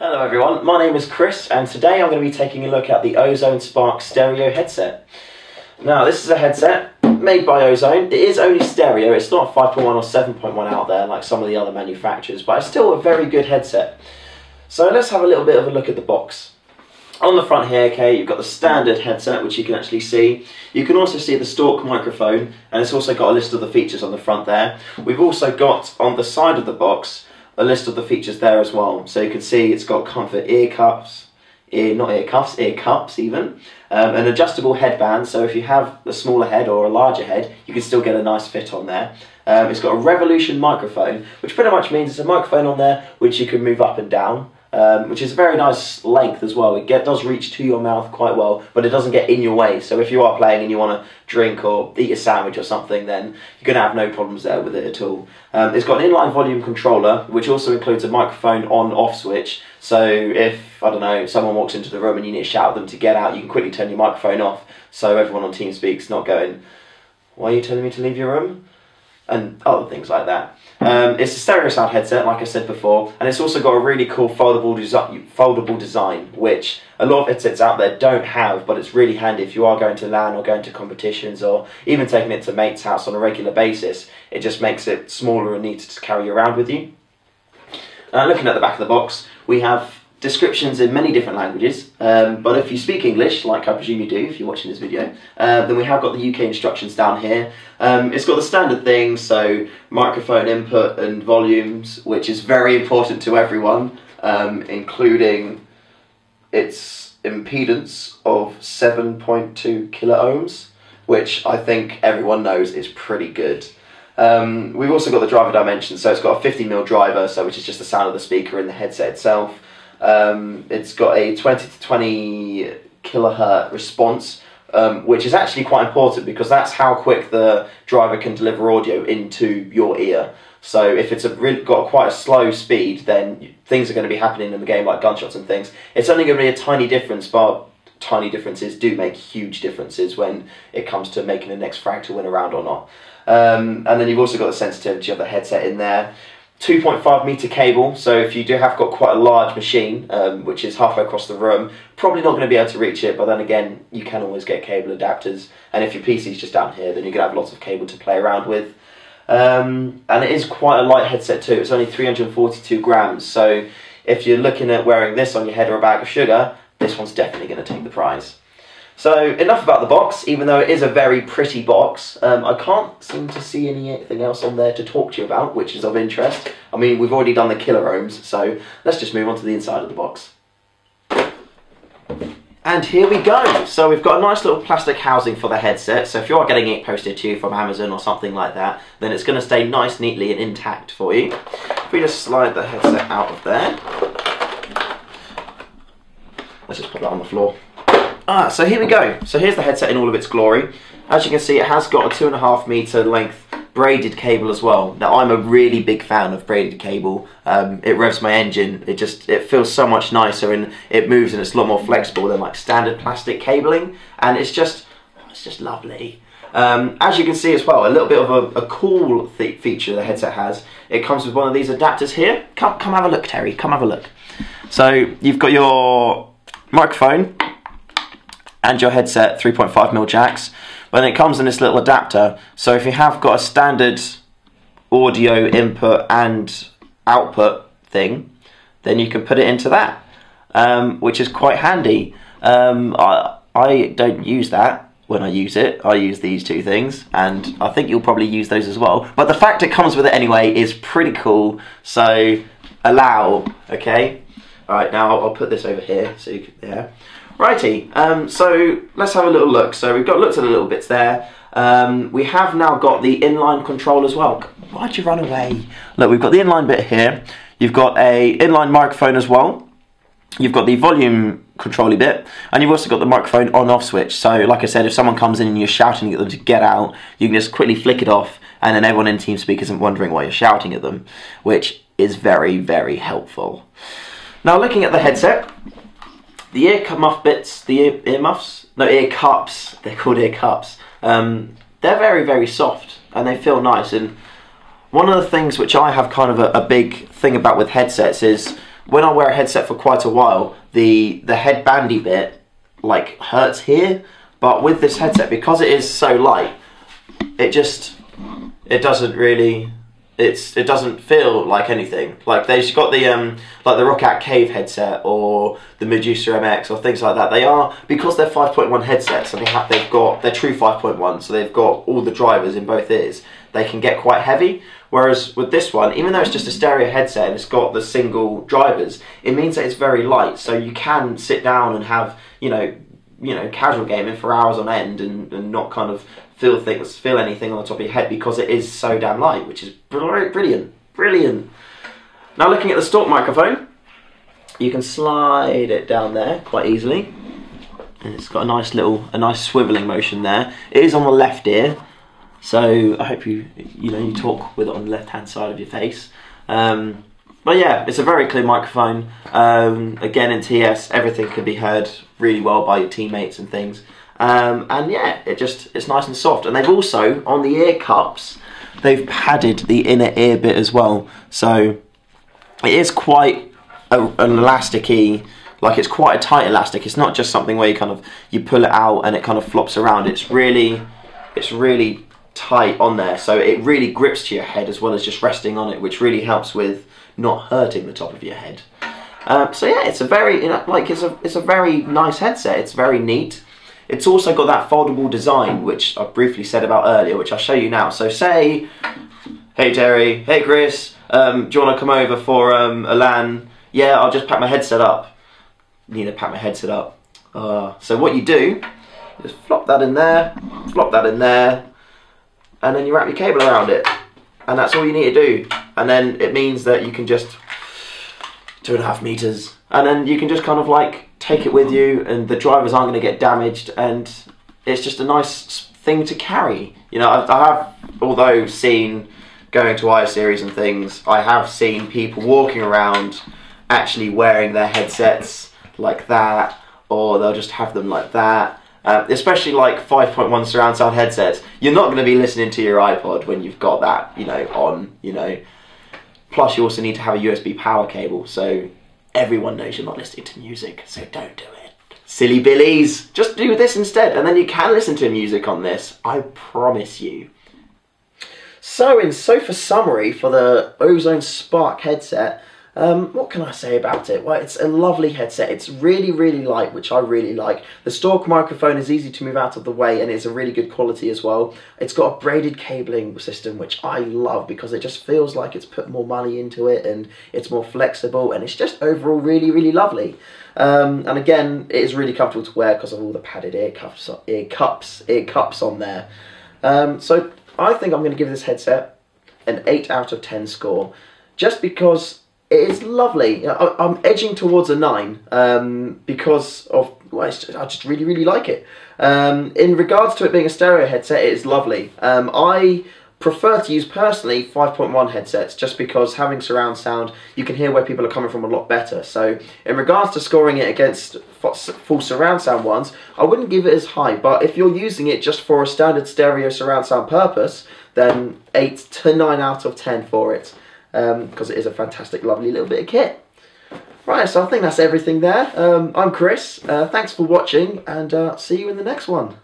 Hello everyone, my name is Chris and today I'm going to be taking a look at the Ozone Spark stereo headset. Now this is a headset made by Ozone. It is only stereo, it's not 5.1 or 7.1 out there like some of the other manufacturers, but it's still a very good headset. So let's have a little bit of a look at the box. On the front here, okay, you've got the standard headset which you can actually see. You can also see the stalk microphone and it's also got a list of the features on the front there. We've also got on the side of the box a list of the features there as well. So you can see it's got comfort ear cups, ear cups even, an adjustable headband, so if you have a smaller head or a larger head, you can still get a nice fit on there. It's got a revolution microphone, which pretty much means it's a microphone on there which you can move up and down, which is a very nice length as well. It does reach to your mouth quite well, but it doesn't get in your way. So if you are playing and you want to drink or eat a sandwich or something, then you're going to have no problems there with it at all. It's got an inline volume controller, which also includes a microphone on-off switch. So if, I don't know, someone walks into the room and you need to shout at them to get out, you can quickly turn your microphone off so everyone on TeamSpeak's not going, "Why are you telling me to leave your room?" and other things like that. It's a stereo sound headset, like I said before, and it's also got a really cool foldable design, which a lot of headsets out there don't have, but it's really handy if you are going to LAN or going to competitions or even taking it to mate's house on a regular basis. It just makes it smaller and neater to carry around with you. Looking at the back of the box, we have descriptions in many different languages, but if you speak English, like I presume you do if you're watching this video, then we have got the UK instructions down here. It's got the standard things, so microphone input and volumes, which is very important to everyone, including its impedance of 7.2 kilo ohms, which I think everyone knows is pretty good. We've also got the driver dimensions, so it's got a 50mm driver, so which is just the sound of the speaker in the headset itself. It's got a 20 to 20 kilohertz response, which is actually quite important because that's how quick the driver can deliver audio into your ear. So if it's got quite a slow speed, then things are going to be happening in the game like gunshots and things. It's only going to be a tiny difference, but tiny differences do make huge differences when it comes to making the next frag to win a round or not. And then you've also got the sensitivity of the headset in there. 2.5 meter cable, so if you do have got quite a large machine, which is halfway across the room, probably not going to be able to reach it, but then again, you can always get cable adapters, and if your PC is just down here, then you're going to have lots of cable to play around with. And it is quite a light headset too. It's only 342 grams, so if you're looking at wearing this on your head or a bag of sugar, this one's definitely going to take the prize. So enough about the box. Even though it is a very pretty box, I can't seem to see anything else on there to talk to you about, which is of interest. I mean, we've already done the kilo ohms, so let's just move on to the inside of the box. And here we go. So we've got a nice little plastic housing for the headset, so if you are getting it posted to you from Amazon or something like that, then it's going to stay nice, neatly and intact for you. If we just slide the headset out of there, let's just put that on the floor. So here we go. So here's the headset in all of its glory. As you can see, it has got a 2.5 meter length braided cable as well. Now I'm a really big fan of braided cable. It revs my engine. It feels so much nicer and it moves and it's a lot more flexible than like standard plastic cabling. And it's just lovely. As you can see as well, a little bit of a cool feature the headset has. It comes with one of these adapters here. Come have a look, Terry. Come have a look. So you've got your microphone and your headset 3.5mm jacks, but then it comes in this little adapter, so if you have got a standard audio input and output thing, then you can put it into that, which is quite handy. I don't use that when I use it. I use these two things, and I think you'll probably use those as well, but the fact it comes with it anyway is pretty cool, so allow, okay? Alright, now I'll put this over here, so you can, yeah. Righty, so let's have a little look. So we've looked at the little bits there. We have now got the inline control as well. Why'd you run away? Look, we've got the inline bit here. You've got a inline microphone as well. You've got the volume controlly bit, and you've also got the microphone on-off switch. So like I said, if someone comes in and you're shouting at them to get out, you can just quickly flick it off, and then everyone in TeamSpeak isn't wondering why you're shouting at them, which is very, very helpful. Now looking at the headset, the ear cups, they're called ear cups, they're very, very soft and they feel nice. And one of the things which I have kind of a big thing about with headsets is when I wear a headset for quite a while, the headbandy bit like hurts here, but with this headset, because it is so light, it doesn't really, it doesn't feel like anything. Like they've got the like the Roccat Cave headset or the Medusa MX or things like that. They are, because they're 5.1 headsets and they've got, they're true 5.1, so they've got all the drivers in both ears. They can get quite heavy. Whereas with this one, even though it's just a stereo headset and it's got the single drivers, it means that it's very light. So you can sit down and have, you know, casual gaming for hours on end and not kind of feel anything on the top of your head, because it is so damn light, which is brilliant. Now looking at the stalk microphone, you can slide it down there quite easily, and it's got a nice swiveling motion there. It is on the left ear, so I hope you talk with it on the left hand side of your face. But yeah, it's a very clear microphone. Again, in TS, everything can be heard really well by your teammates and things. And yeah, it's nice and soft. And they've also, on the ear cups, they've padded the inner ear bit as well. So it is quite an elasticy, like it's quite a tight elastic. It's not just something where you pull it out and it kind of flops around. It's really tight on there, so it really grips to your head as well as just resting on it, which really helps with not hurting the top of your head. So yeah, it's a very, it's a very nice headset. It's very neat. It's also got that foldable design, which I briefly said about earlier, which I'll show you now. So say, hey Terry, hey Chris, do you want to come over for a LAN? Yeah, I'll just pack my headset up. Need to pack my headset up. So what you do is flop that in there, and then you wrap your cable around it. And that's all you need to do. And then it means that you can just 2.5 meters, and then you can just kind of like take it with you, and the drivers aren't going to get damaged, and it's just a nice thing to carry. You know, I have, although seen going to I series and things, I have seen people walking around actually wearing their headsets like that, or they'll just have them like that. Especially like 5.1 surround sound headsets, you're not going to be listening to your iPod when you've got that, on, Plus you also need to have a USB power cable, so everyone knows you're not listening to music, so don't do it. Silly billies! Just do this instead, and then you can listen to music on this, I promise you. So in for summary for the Ozone Spark headset, what can I say about it? Well, it's a lovely headset. It's really light, which I really like. The stalk microphone is easy to move out of the way, and it's a really good quality as well. It's got a braided cabling system, which I love because it just feels like it's put more money into it, and it's more flexible, and it's just overall really lovely. And again, it is really comfortable to wear because of all the padded ear cups on there. So I think I'm going to give this headset an 8 out of 10 score, just because it is lovely. I'm edging towards a 9 because of, well, I just really like it. In regards to it being a stereo headset, it is lovely. I prefer to use personally 5.1 headsets, just because having surround sound, you can hear where people are coming from a lot better. So in regards to scoring it against full surround sound ones, I wouldn't give it as high, but if you're using it just for a standard stereo surround sound purpose, then 8 to 9 out of 10 for it. Because it is a fantastic, lovely little bit of kit. Right, so I think that's everything there. I'm Chris. Thanks for watching, and see you in the next one.